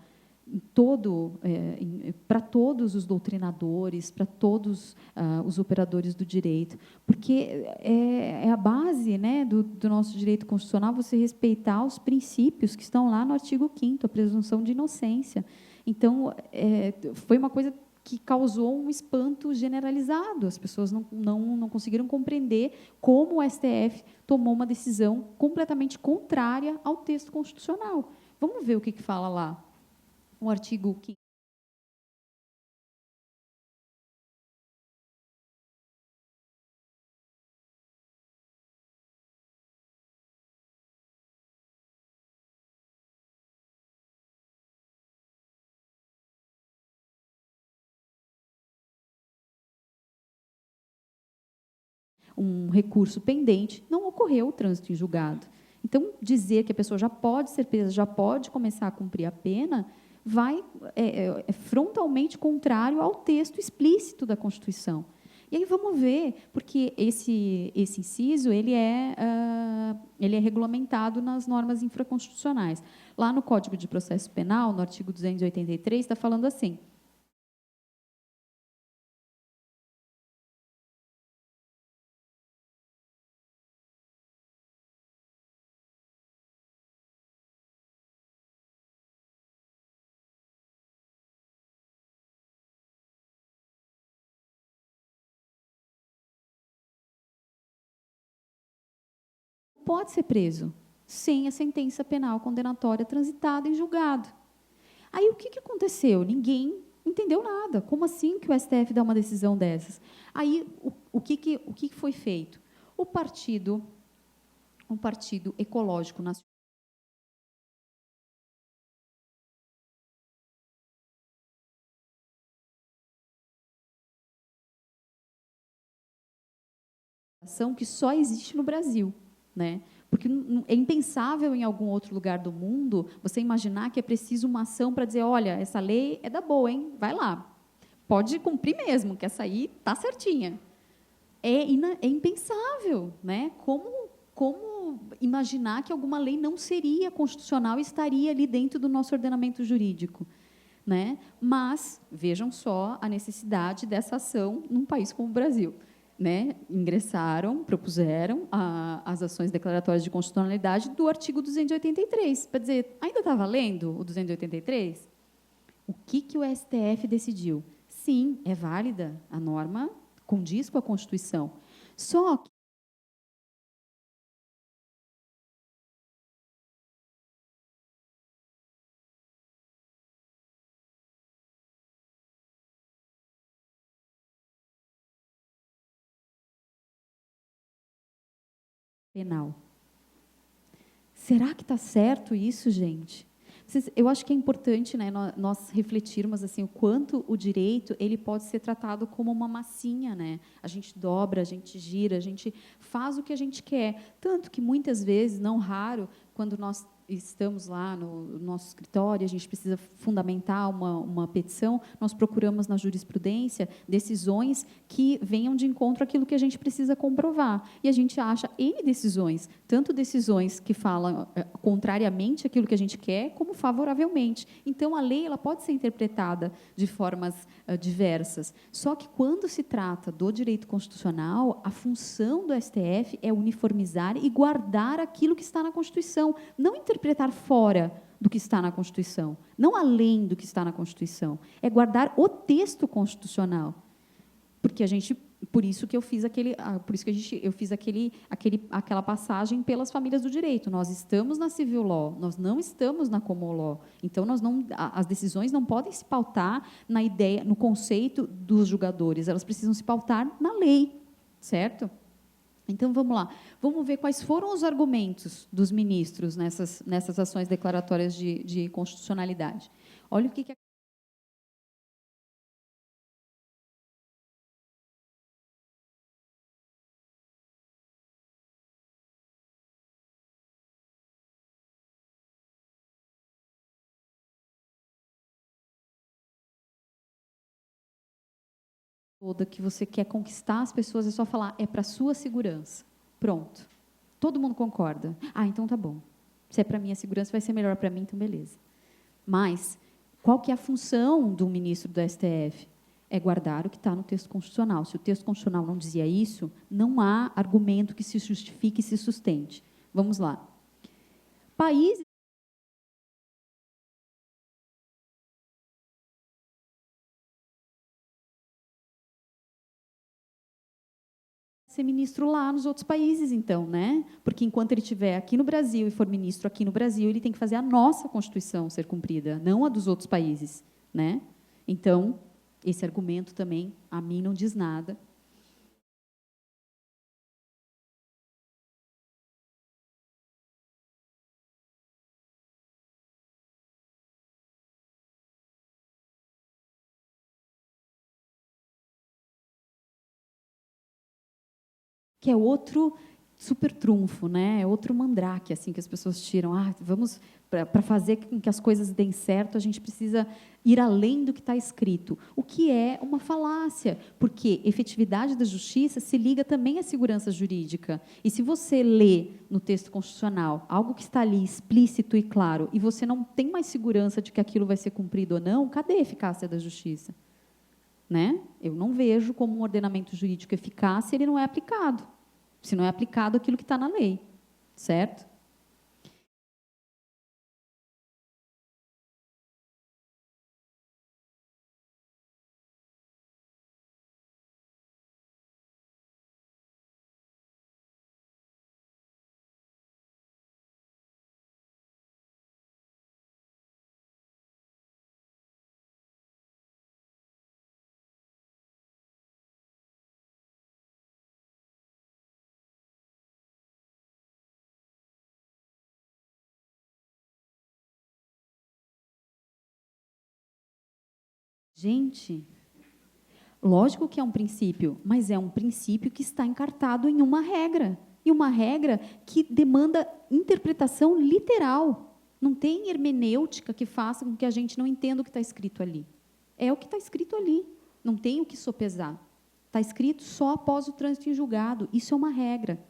para todos os doutrinadores, para todos os operadores do direito, porque é a base, né, do nosso direito constitucional você respeitar os princípios que estão lá no artigo 5º, a presunção de inocência. Então, foi uma coisa que causou um espanto generalizado. As pessoas não conseguiram compreender como o STF tomou uma decisão completamente contrária ao texto constitucional. Vamos ver o que fala lá. O artigo 5º. Um recurso pendente, não ocorreu o trânsito em julgado. Então, dizer que a pessoa já pode ser presa, já pode começar a cumprir a pena, é frontalmente contrário ao texto explícito da Constituição. E aí vamos ver, porque esse inciso ele é regulamentado nas normas infraconstitucionais. Lá no Código de Processo Penal, no artigo 283, está falando assim: pode ser preso sem a sentença penal condenatória transitada em julgado. Aí o que aconteceu? Ninguém entendeu nada. Como assim que o STF dá uma decisão dessas? Aí o que foi feito? O Partido Ecológico Nacional que só existe no Brasil, né? Porque é impensável em algum outro lugar do mundo você imaginar que é preciso uma ação para dizer, olha, essa lei é da boa, hein? Vai lá. Pode cumprir mesmo, que essa aí está certinha. É impensável, né? Como imaginar que alguma lei não seria constitucional e estaria ali dentro do nosso ordenamento jurídico, né? Mas vejam só a necessidade dessa ação num país como o Brasil, né? Ingressaram, propuseram as ações declaratórias de constitucionalidade do artigo 283, para dizer, ainda está valendo o 283? O que o STF decidiu? Sim, é válida, a norma condiz com a Constituição. Só que penal. Será que está certo isso, gente? Eu acho que é importante, né, nós refletirmos assim, o quanto o direito ele pode ser tratado como uma massinha, né? A gente dobra, a gente gira, a gente faz o que a gente quer. Tanto que, muitas vezes, não raro, quando nós estamos lá no nosso escritório, a gente precisa fundamentar uma petição, nós procuramos na jurisprudência decisões que venham de encontro àquilo que a gente precisa comprovar. E a gente acha N decisões, tanto decisões que falam contrariamente àquilo que a gente quer, como favoravelmente. Então, a lei ela pode ser interpretada de formas diversas. Só que, quando se trata do direito constitucional, a função do STF é uniformizar e guardar aquilo que está na Constituição, não interpretar fora do que está na Constituição, não além do que está na Constituição, é guardar o texto constitucional. Porque por isso que eu fiz aquela passagem pelas famílias do direito. Nós estamos na civil law, nós não estamos na common law. Então as decisões não podem se pautar na ideia, no conceito dos julgadores, elas precisam se pautar na lei, certo? Então, vamos lá. Vamos ver quais foram os argumentos dos ministros nessas ações declaratórias de constitucionalidade. Olha o que toda que você quer conquistar as pessoas, é só falar, é para a sua segurança. Pronto. Todo mundo concorda. Ah, então tá bom. Se é para mim a segurança, vai ser melhor para mim, então beleza. Mas, qual que é a função do ministro do STF? É guardar o que está no texto constitucional. Se o texto constitucional não dizia isso, não há argumento que se justifique e se sustente. Vamos lá. Países ser ministro lá nos outros países, então, né? Porque enquanto ele estiver aqui no Brasil e for ministro aqui no Brasil, ele tem que fazer a nossa Constituição ser cumprida, não a dos outros países, né? Então, esse argumento também, a mim, não diz nada. Que é outro super trunfo, né? É outro mandrake assim que as pessoas tiram. Vamos para fazer com que as coisas deem certo, a gente precisa ir além do que está escrito, o que é uma falácia, porque efetividade da justiça se liga também à segurança jurídica. E se você lê no texto constitucional algo que está ali explícito e claro, e você não tem mais segurança de que aquilo vai ser cumprido ou não, cadê a eficácia da justiça? Né? Eu não vejo como um ordenamento jurídico eficaz se ele não é aplicado. Se não é aplicado aquilo que está na lei. Certo? Gente, lógico que é um princípio, mas é um princípio que está encartado em uma regra. E uma regra que demanda interpretação literal. Não tem hermenêutica que faça com que a gente não entenda o que está escrito ali. É o que está escrito ali. Não tem o que sopesar. Está escrito só após o trânsito em julgado. Isso é uma regra.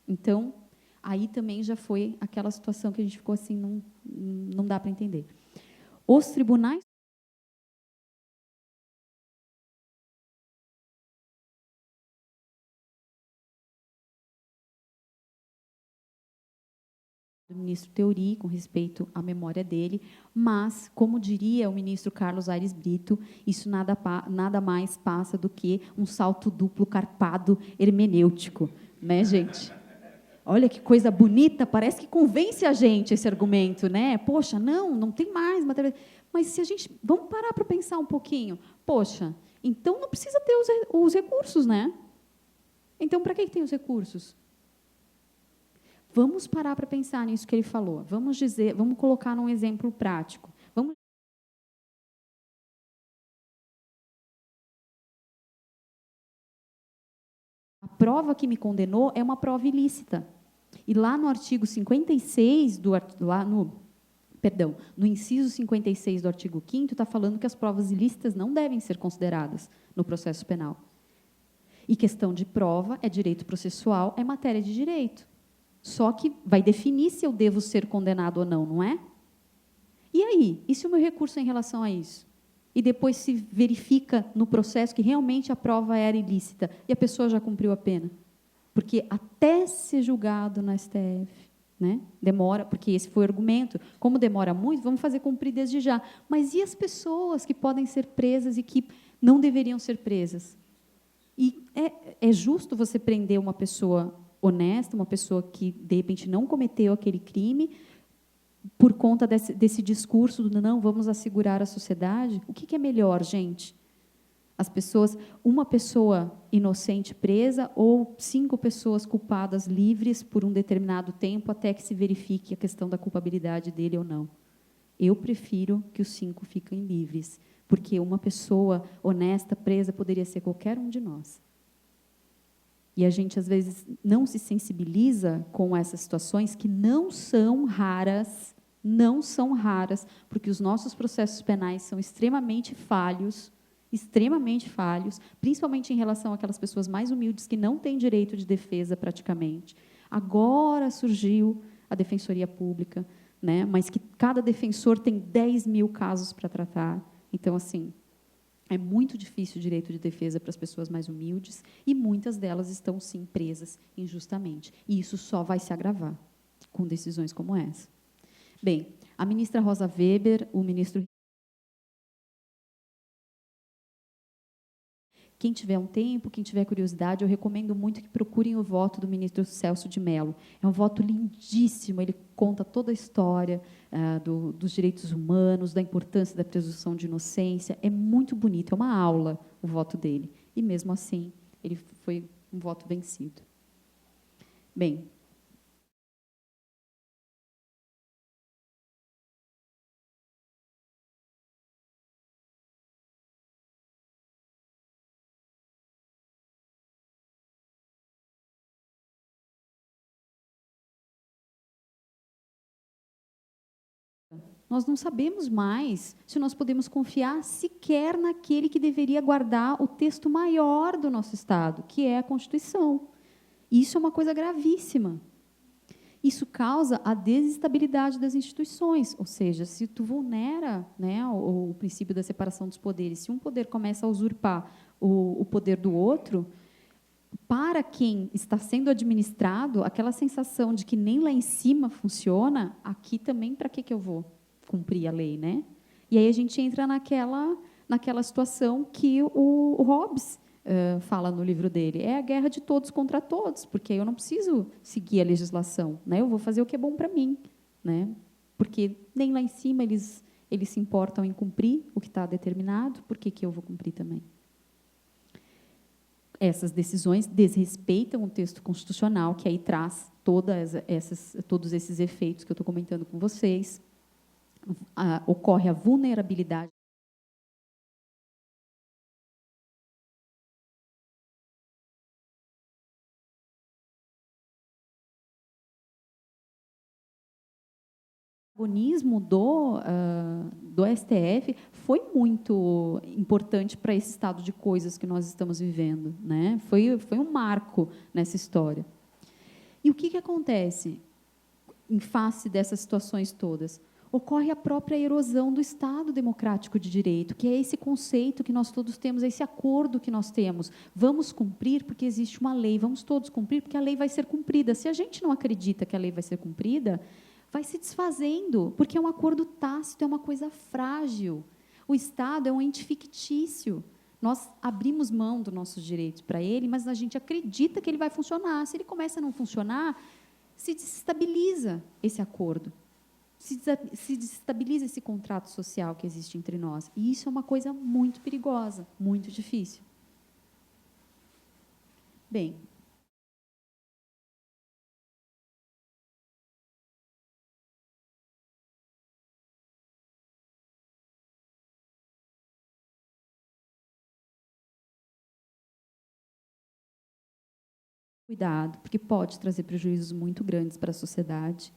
Então, aí também já foi aquela situação que a gente ficou assim, não dá para entender. Os tribunais do ministro Teori, com respeito à memória dele, mas, como diria o ministro Carlos Aires Brito, isso nada mais passa do que um salto duplo carpado hermenêutico, né, gente? Olha que coisa bonita, parece que convence a gente esse argumento, né? Poxa, não tem mais matéria. Mas se a gente... Vamos parar para pensar um pouquinho. Poxa, então não precisa ter os recursos, né? Então, para que tem os recursos? Vamos parar para pensar nisso que ele falou. Vamos colocar num exemplo prático. A prova que me condenou é uma prova ilícita. E lá no artigo 56 no inciso 56 do artigo 5º está falando que as provas ilícitas não devem ser consideradas no processo penal. E questão de prova é direito processual, é matéria de direito. Só que vai definir se eu devo ser condenado ou não, não é? E aí? E se o meu recurso é em relação a isso? E depois se verifica no processo que realmente a prova era ilícita e a pessoa já cumpriu a pena? Porque até ser julgado na STF, né, demora, porque esse foi o argumento. Como demora muito, vamos fazer cumprir desde já. Mas e as pessoas que podem ser presas e que não deveriam ser presas? E é justo você prender uma pessoa honesta, uma pessoa que, de repente, não cometeu aquele crime, por conta desse discurso do não, vamos assegurar a sociedade? O que é melhor, gente? Uma pessoa inocente presa ou 5 pessoas culpadas livres por um determinado tempo até que se verifique a questão da culpabilidade dele ou não? Eu prefiro que os 5 fiquem livres, porque uma pessoa honesta presa poderia ser qualquer um de nós. E a gente, às vezes, não se sensibiliza com essas situações que não são raras, porque os nossos processos penais são extremamente falhos, principalmente em relação àquelas pessoas mais humildes que não têm direito de defesa praticamente. Agora surgiu a Defensoria Pública, né? Mas que cada defensor tem 10 mil casos para tratar. Então, assim, é muito difícil o direito de defesa para as pessoas mais humildes e muitas delas estão, sim, presas injustamente. E isso só vai se agravar com decisões como essa. Bem, a ministra Rosa Weber, o ministro... Quem tiver um tempo, quem tiver curiosidade, eu recomendo muito que procurem o voto do ministro Celso de Mello. É um voto lindíssimo, ele conta toda a história dos direitos humanos, da importância da presunção de inocência. É muito bonito, é uma aula o voto dele. E, mesmo assim, ele foi um voto vencido. Bem, nós não sabemos mais se nós podemos confiar sequer naquele que deveria guardar o texto maior do nosso Estado, que é a Constituição. Isso é uma coisa gravíssima. Isso causa a desestabilidade das instituições, ou seja, se tu vulnera, né, o princípio da separação dos poderes, se um poder começa a usurpar o poder do outro, para quem está sendo administrado, aquela sensação de que nem lá em cima funciona, aqui também para que eu vou cumprir a lei, né? E aí a gente entra naquela situação que o Hobbes fala no livro dele, é a guerra de todos contra todos, porque eu não preciso seguir a legislação, né? Eu vou fazer o que é bom para mim, né? Porque nem lá em cima eles se importam em cumprir o que está determinado, por que eu vou cumprir também? Essas decisões desrespeitam o texto constitucional, que aí traz todos esses efeitos que eu estou comentando com vocês. Ocorre a vulnerabilidade protagonismo do STF foi muito importante para esse estado de coisas que nós estamos vivendo, né? Foi um marco nessa história. E o que acontece em face dessas situações todas? Ocorre a própria erosão do Estado democrático de direito, que é esse conceito que nós todos temos, é esse acordo que nós temos. Vamos cumprir porque existe uma lei, vamos todos cumprir porque a lei vai ser cumprida. Se a gente não acredita que a lei vai ser cumprida, vai se desfazendo, porque é um acordo tácito, é uma coisa frágil. O Estado é um ente fictício. Nós abrimos mão dos nossos direitos para ele, mas a gente acredita que ele vai funcionar. Se ele começa a não funcionar, se desestabiliza esse acordo, se desestabiliza esse contrato social que existe entre nós. E isso é uma coisa muito perigosa, muito difícil. Bem, cuidado, porque pode trazer prejuízos muito grandes para a sociedade.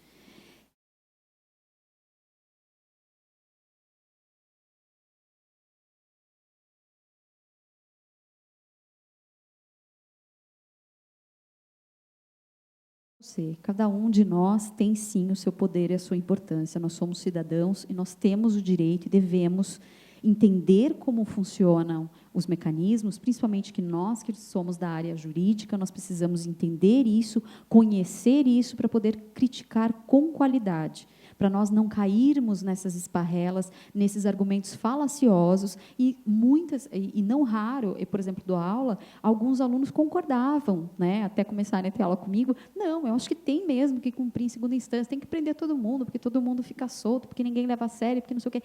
Cada um de nós tem, sim, o seu poder e a sua importância. Nós somos cidadãos e nós temos o direito e devemos entender como funcionam os mecanismos, principalmente que nós que somos da área jurídica, nós precisamos entender isso, conhecer isso para poder criticar com qualidade, para nós não cairmos nessas esparrelas, nesses argumentos falaciosos e não raro, por exemplo, dou aula, alguns alunos concordavam, né, até começarem a ter aula comigo, não, eu acho que tem mesmo que cumprir em segunda instância, tem que prender todo mundo, porque todo mundo fica solto, porque ninguém leva a sério, porque não sei o quê.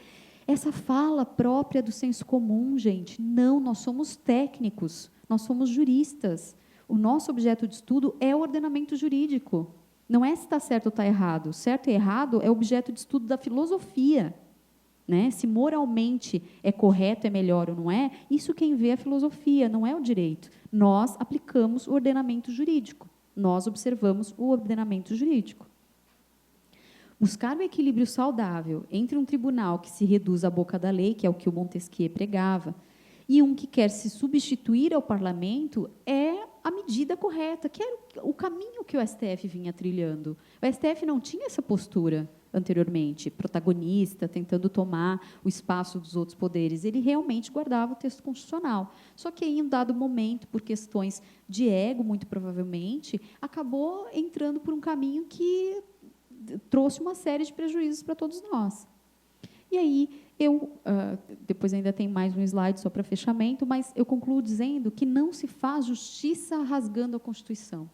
Essa fala própria do senso comum, gente, não, nós somos técnicos, nós somos juristas. O nosso objeto de estudo é o ordenamento jurídico. Não é se está certo ou está errado. Certo e errado é objeto de estudo da filosofia. Né? Se moralmente é correto, é melhor ou não é, isso quem vê é a filosofia, não é o direito. Nós aplicamos o ordenamento jurídico. Nós observamos o ordenamento jurídico. Buscar o equilíbrio saudável entre um tribunal que se reduz à boca da lei, que é o que o Montesquieu pregava, e um que quer se substituir ao parlamento, é a medida correta, que era o caminho que o STF vinha trilhando. O STF não tinha essa postura anteriormente, protagonista, tentando tomar o espaço dos outros poderes. Ele realmente guardava o texto constitucional. Só que, em um dado momento, por questões de ego, muito provavelmente, acabou entrando por um caminho que trouxe uma série de prejuízos para todos nós. E aí, depois ainda tem mais um slide só para fechamento, mas eu concluo dizendo que não se faz justiça rasgando a Constituição.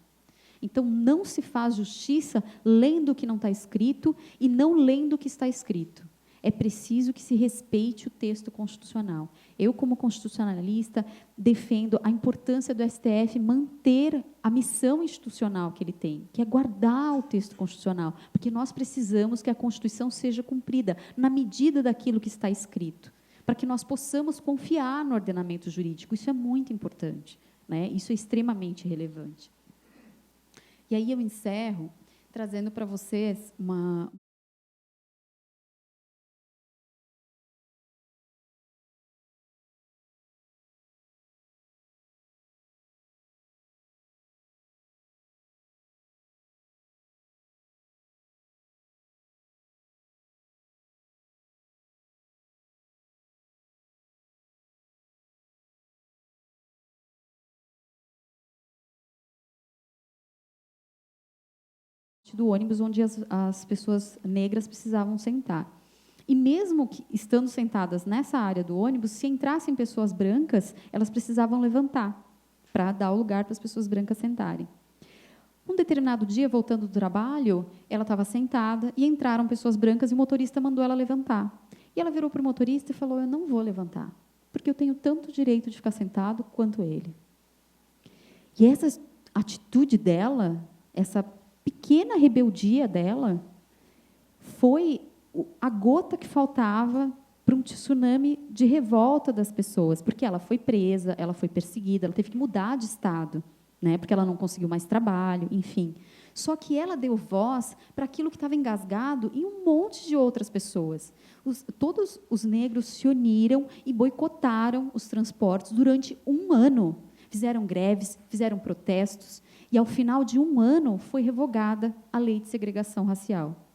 Então, não se faz justiça lendo o que não está escrito e não lendo o que está escrito. É preciso que se respeite o texto constitucional. Eu, como constitucionalista, defendo a importância do STF manter a missão institucional que ele tem, que é guardar o texto constitucional, porque nós precisamos que a Constituição seja cumprida na medida daquilo que está escrito, para que nós possamos confiar no ordenamento jurídico. Isso é muito importante, né? Isso é extremamente relevante. E aí eu encerro trazendo para vocês uma... do ônibus onde as pessoas negras precisavam sentar. E mesmo que, estando sentadas nessa área do ônibus, se entrassem pessoas brancas, elas precisavam levantar para dar o lugar para as pessoas brancas sentarem. Um determinado dia, voltando do trabalho, ela estava sentada e entraram pessoas brancas e o motorista mandou ela levantar. E ela virou para o motorista e falou: eu não vou levantar, porque eu tenho tanto direito de ficar sentado quanto ele. E essa atitude dela, essa pequena rebeldia dela, foi a gota que faltava para um tsunami de revolta das pessoas, porque ela foi presa, ela foi perseguida, ela teve que mudar de estado, né, porque ela não conseguiu mais trabalho, enfim. Só que ela deu voz para aquilo que estava engasgado em um monte de outras pessoas. Todos os negros se uniram e boicotaram os transportes durante 1 ano. Fizeram greves, fizeram protestos, e, ao final de 1 ano, foi revogada a lei de segregação racial.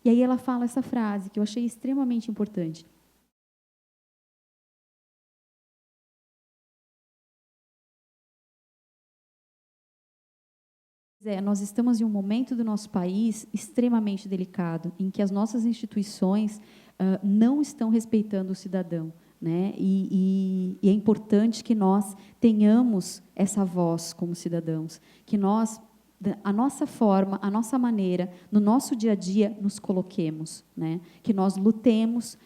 E aí ela fala essa frase, que eu achei extremamente importante. Nós estamos em um momento do nosso país extremamente delicado, em que as nossas instituições não estão respeitando o cidadão, né? E é importante que nós tenhamos essa voz como cidadãos, que nós, a nossa forma, a nossa maneira, no nosso dia a dia, nos coloquemos, né? Que nós lutemos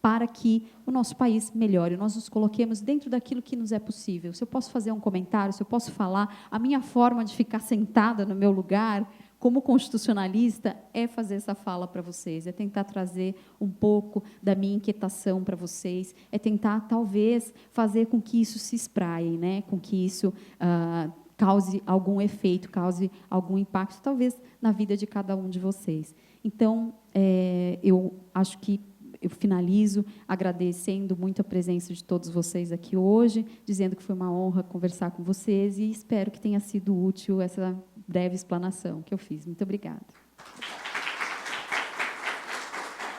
para que o nosso país melhore, nós nos coloquemos dentro daquilo que nos é possível. Se eu posso fazer um comentário, se eu posso falar, a minha forma de ficar sentada no meu lugar, como constitucionalista, é fazer essa fala para vocês, é tentar trazer um pouco da minha inquietação para vocês, é tentar, talvez, fazer com que isso se espraie, né? Com que isso cause algum efeito, cause algum impacto, talvez, na vida de cada um de vocês. Então, eu acho que eu finalizo agradecendo muito a presença de todos vocês aqui hoje, dizendo que foi uma honra conversar com vocês e espero que tenha sido útil essa breve explanação que eu fiz. Muito obrigada.